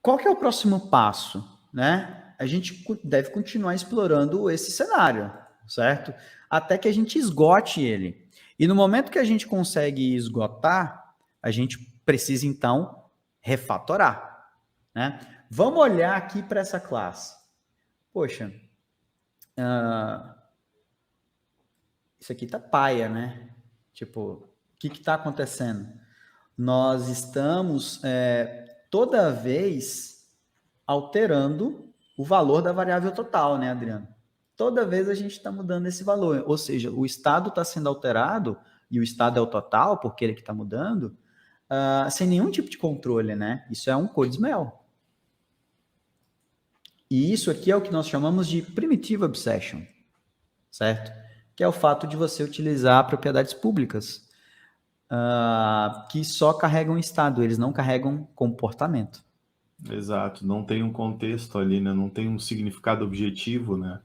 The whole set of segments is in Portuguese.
qual que é o próximo passo, né? A gente deve continuar explorando esse cenário, certo? Até que a gente esgote ele. E no momento que a gente consegue esgotar, a gente precisa, então, refatorar, né? Vamos olhar aqui para essa classe. Poxa, isso aqui tá paia, né? Tipo, o que está acontecendo? Nós estamos toda vez alterando o valor da variável total, né, Adriano? Toda vez a gente está mudando esse valor. Ou seja, o estado está sendo alterado, e o estado é o total, porque ele que está mudando, sem nenhum tipo de controle, né? Isso é um codesmel. E isso aqui é o que nós chamamos de primitive obsession, certo? Que é o fato de você utilizar propriedades públicas que só carregam estado, eles não carregam comportamento. Exato, não tem um contexto ali, né? Não tem um significado objetivo, né?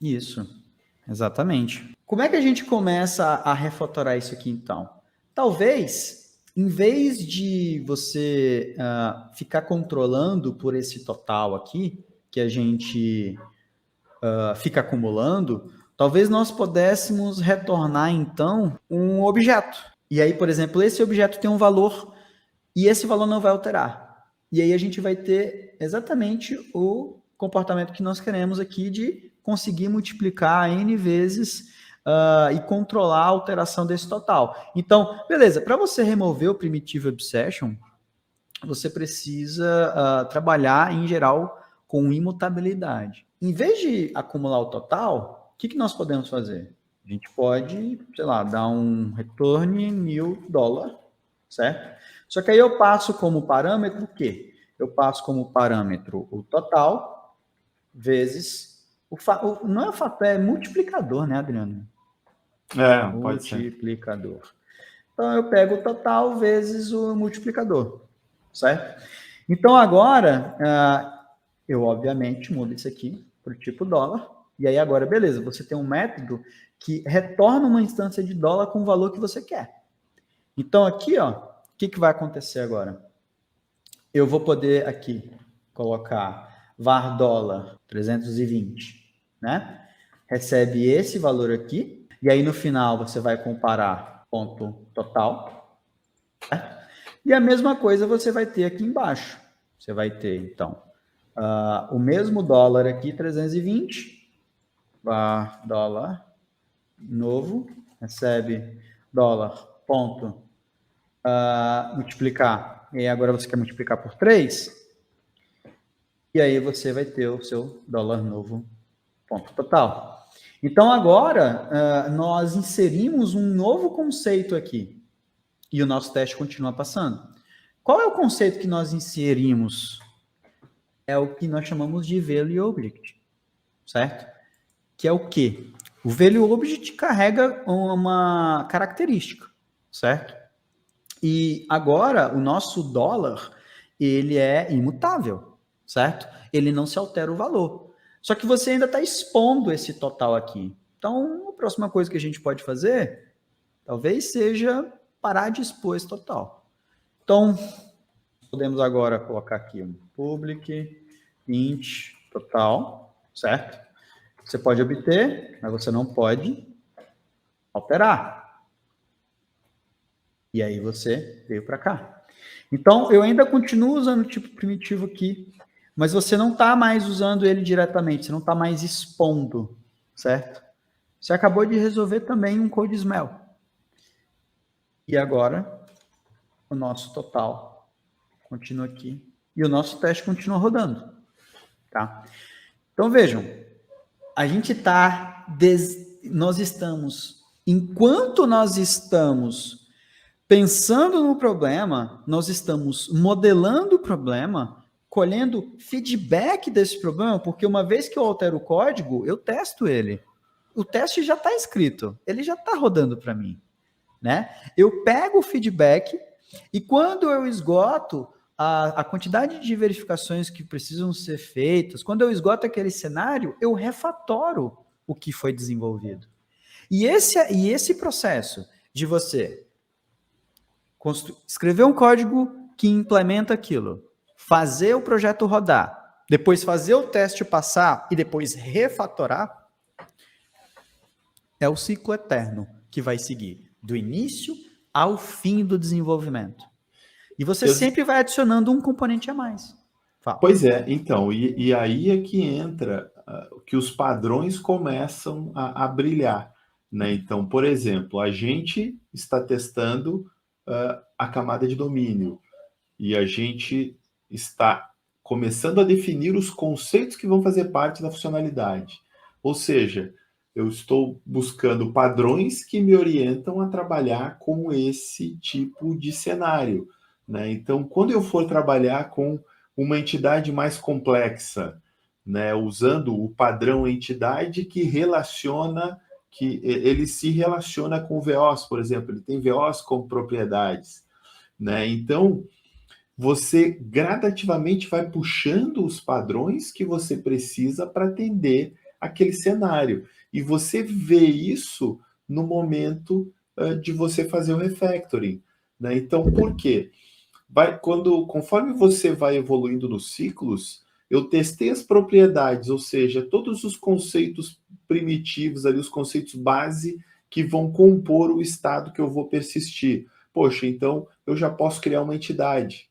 Isso, exatamente. Como é que a gente começa a refatorar isso aqui, então? Talvez, em vez de você ficar controlando por esse total aqui, que a gente fica acumulando, talvez nós pudéssemos retornar, então, um objeto. E aí, por exemplo, esse objeto tem um valor e esse valor não vai alterar. E aí a gente vai ter exatamente o comportamento que nós queremos aqui de conseguir multiplicar N vezes e controlar a alteração desse total. Então, beleza, para você remover o Primitive Obsession, você precisa trabalhar, em geral, com imutabilidade. Em vez de acumular o total, o que nós podemos fazer? A gente pode, sei lá, dar um return $1.000, certo? Só que aí eu passo como parâmetro o quê? Eu passo como parâmetro o total vezes não é o fator, é multiplicador, né, Adriano? Pode ser. Multiplicador. Então eu pego o total vezes o multiplicador, certo? Então agora eu obviamente mudo isso aqui para o tipo dólar. E aí agora, beleza, você tem um método que retorna uma instância de dólar com o valor que você quer. Então aqui, ó, o que vai acontecer agora? Eu vou poder aqui colocar var dólar 320, né? Recebe esse valor aqui, e aí no final você vai comparar ponto total, certo? E a mesma coisa você vai ter aqui embaixo. Você vai ter, então, o mesmo dólar aqui, 320, var dólar novo, recebe dólar ponto multiplicar, e agora você quer multiplicar por 3, e aí você vai ter o seu dólar novo ponto total. Então agora nós inserimos um novo conceito aqui, e o nosso teste continua passando. Qual é o conceito que nós inserimos? É o que nós chamamos de value object, certo? Que é o quê? O value object carrega uma característica, certo? E agora o nosso dólar, ele é imutável, certo? Ele não se altera o valor. Só que você ainda está expondo esse total aqui. Então, a próxima coisa que a gente pode fazer, talvez seja parar de expor esse total. Então, podemos agora colocar aqui um public int total, certo? Você pode obter, mas você não pode alterar. E aí você veio para cá. Então, eu ainda continuo usando o tipo primitivo aqui, mas você não está mais usando ele diretamente, você não está mais expondo, certo? Você acabou de resolver também um codesmel. E agora, o nosso total continua aqui. E o nosso teste continua rodando. Tá? Então, vejam, a gente está... Nós estamos... Enquanto nós estamos pensando no problema, nós estamos modelando o problema, colhendo feedback desse problema, porque uma vez que eu altero o código, eu testo ele. O teste já está escrito, ele já está rodando para mim, né? Eu pego o feedback e quando eu esgoto a quantidade de verificações que precisam ser feitas, quando eu esgoto aquele cenário, eu refatoro o que foi desenvolvido. E esse processo de você escrever um código que implementa aquilo, fazer o projeto rodar, depois fazer o teste passar e depois refatorar, é o ciclo eterno que vai seguir, do início ao fim do desenvolvimento. E você sempre vai adicionando um componente a mais. Fala. Pois é, então, e aí é que entra que os padrões começam a brilhar, né? Então, por exemplo, a gente está testando a camada de domínio e a gente está começando a definir os conceitos que vão fazer parte da funcionalidade. Ou seja, eu estou buscando padrões que me orientam a trabalhar com esse tipo de cenário, né? Então, quando eu for trabalhar com uma entidade mais complexa, né, usando o padrão entidade que relaciona, que ele se relaciona com o VOs, por exemplo, ele tem VOs como propriedades, né? Então, você gradativamente vai puxando os padrões que você precisa para atender aquele cenário. E você vê isso no momento de você fazer o refactoring, né? Então, por quê? Conforme você vai evoluindo nos ciclos, eu testei as propriedades, ou seja, todos os conceitos primitivos ali, os conceitos base que vão compor o estado que eu vou persistir. Poxa, então eu já posso criar uma entidade.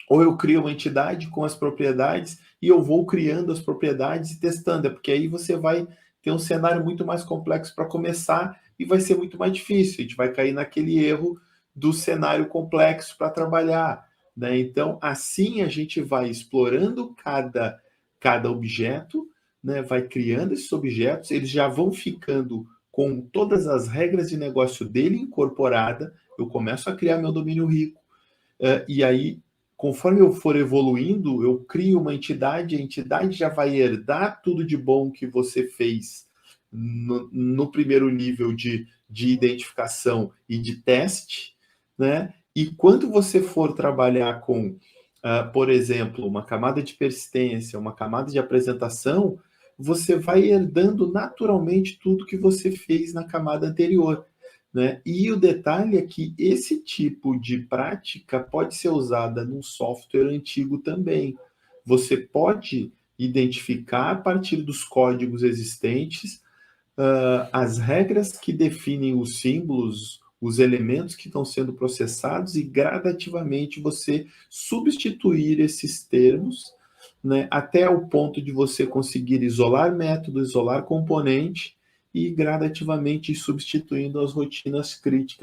Ou eu crio uma entidade com as propriedades e eu vou criando as propriedades e testando, é porque aí você vai ter um cenário muito mais complexo para começar e vai ser muito mais difícil. A gente vai cair naquele erro do cenário complexo para trabalhar, né? Então, assim a gente vai explorando cada objeto, né? Vai criando esses objetos, eles já vão ficando com todas as regras de negócio dele incorporada. Eu começo a criar meu domínio rico, e aí, conforme eu for evoluindo, eu crio uma entidade, a entidade já vai herdar tudo de bom que você fez no primeiro nível de identificação e de teste, né? E quando você for trabalhar com, por exemplo, uma camada de persistência, uma camada de apresentação, você vai herdando naturalmente tudo que você fez na camada anterior, né? E o detalhe é que esse tipo de prática pode ser usada num software antigo também. Você pode identificar a partir dos códigos existentes as regras que definem os símbolos, os elementos que estão sendo processados e gradativamente você substituir esses termos, né, até o ponto de você conseguir isolar método, isolar componente e gradativamente ir substituindo as rotinas críticas